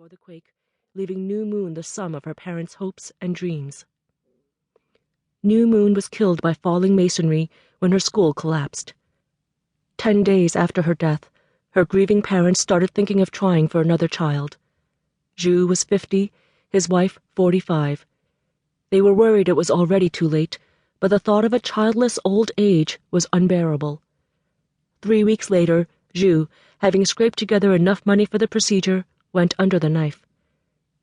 before the quake, leaving New Moon the sum of her parents' hopes and dreams. New Moon was killed by falling masonry when her school collapsed. 10 days after her death, her grieving parents started thinking of trying for another child. Zhu was 50, his wife 45. They were worried it was already too late, but the thought of a childless old age was unbearable. 3 weeks later, Zhu, having scraped together enough money for the procedure, went under the knife.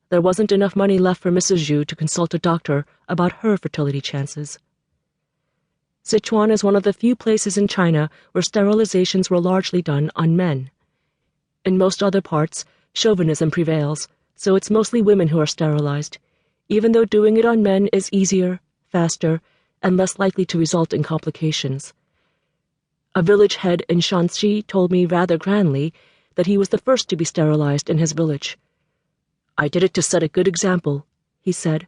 There wasn't enough money left for Mrs. Zhu to consult a doctor about her fertility chances. Sichuan is one of the few places in China where sterilizations were largely done on men. In most other parts, chauvinism prevails, so it's mostly women who are sterilized, even though doing it on men is easier, faster, and less likely to result in complications. A village head in Shanxi told me rather grandly that he was the first to be sterilized in his village. "I did it to set a good example," he said.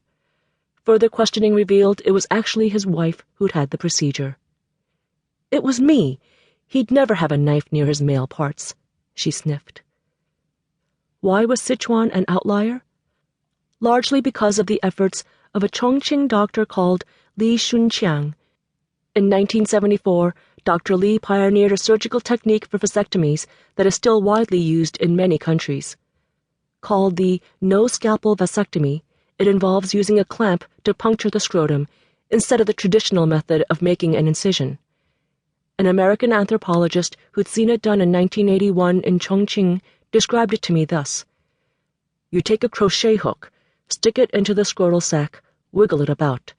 Further questioning revealed it was actually his wife who'd had the procedure. "It was me. He'd never have a knife near his male parts," she sniffed. Why was Sichuan an outlier? Largely because of the efforts of a Chongqing doctor called Li Shunqiang. In 1974, Dr. Li pioneered a surgical technique for vasectomies that is still widely used in many countries. Called the no-scalpel vasectomy, it involves using a clamp to puncture the scrotum instead of the traditional method of making an incision. An American anthropologist who'd seen it done in 1981 in Chongqing described it to me thus: "You take a crochet hook, stick it into the scrotal sac, wiggle it about.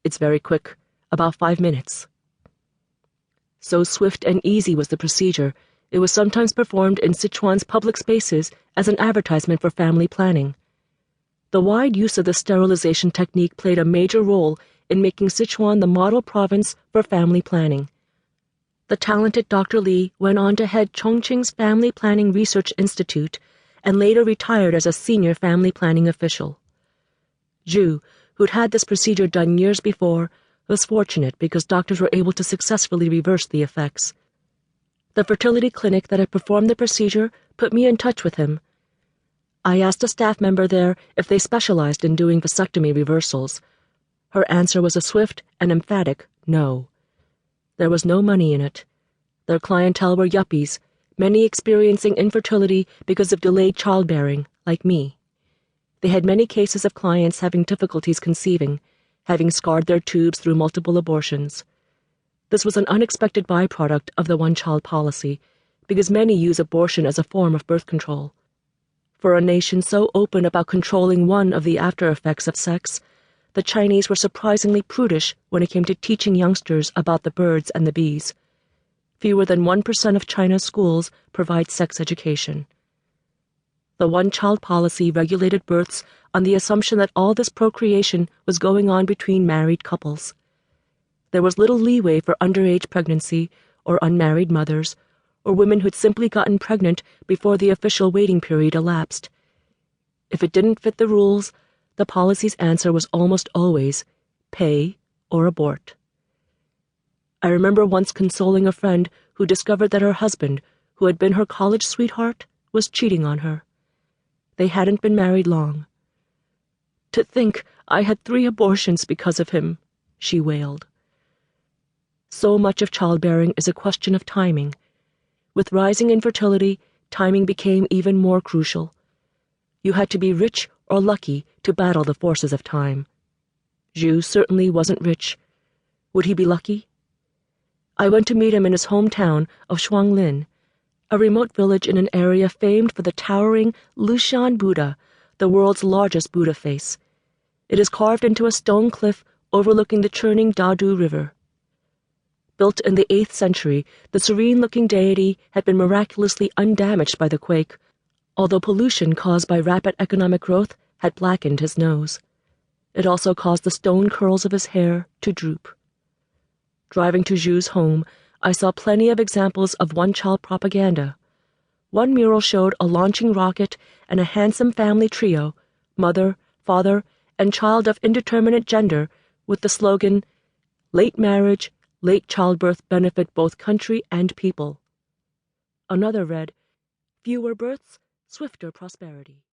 It's very quick, about 5 minutes. So swift and easy was the procedure, it was sometimes performed in Sichuan's public spaces as an advertisement for family planning. The wide use of the sterilization technique played a major role in making Sichuan the model province for family planning. The talented Dr. Li went on to head Chongqing's Family Planning Research Institute and later retired as a senior family planning official. Zhu, who'd had this procedure done years before, was fortunate because doctors were able to successfully reverse the effects. The fertility clinic that had performed the procedure put me in touch with him. I asked a staff member there if they specialized in doing vasectomy reversals. Her answer was a swift and emphatic no. There was no money in it. Their clientele were yuppies, many experiencing infertility because of delayed childbearing, like me. They had many cases of clients having difficulties conceiving, having scarred their tubes through multiple abortions. This was an unexpected byproduct of the one-child policy, because many use abortion as a form of birth control. For a nation so open about controlling one of the after-effects of sex, the Chinese were surprisingly prudish when it came to teaching youngsters about the birds and the bees. Fewer than 1% of China's schools provide sex education. The one-child policy regulated births on the assumption that all this procreation was going on between married couples. There was little leeway for underage pregnancy or unmarried mothers, or women who'd simply gotten pregnant before the official waiting period elapsed. If it didn't fit the rules, the policy's answer was almost always pay or abort. I remember once consoling a friend who discovered that her husband, who had been her college sweetheart, was cheating on her. They hadn't been married long. "To think I had 3 abortions because of him," she wailed. So much of childbearing is a question of timing. With rising infertility, timing became even more crucial. You had to be rich or lucky to battle the forces of time. Zhu certainly wasn't rich. Would he be lucky? I went to meet him in his hometown of Shuanglin, a remote village in an area famed for the towering Lushan Buddha, the world's largest Buddha face. It is carved into a stone cliff overlooking the churning Dadu River. Built in the 8th century, the serene-looking deity had been miraculously undamaged by the quake, although pollution caused by rapid economic growth had blackened his nose. It also caused the stone curls of his hair to droop. Driving to Zhu's home, I saw plenty of examples of one-child propaganda. One mural showed a launching rocket and a handsome family trio, mother, father, and child of indeterminate gender, with the slogan, "Late marriage, late childbirth benefit both country and people." Another read, "Fewer births, swifter prosperity."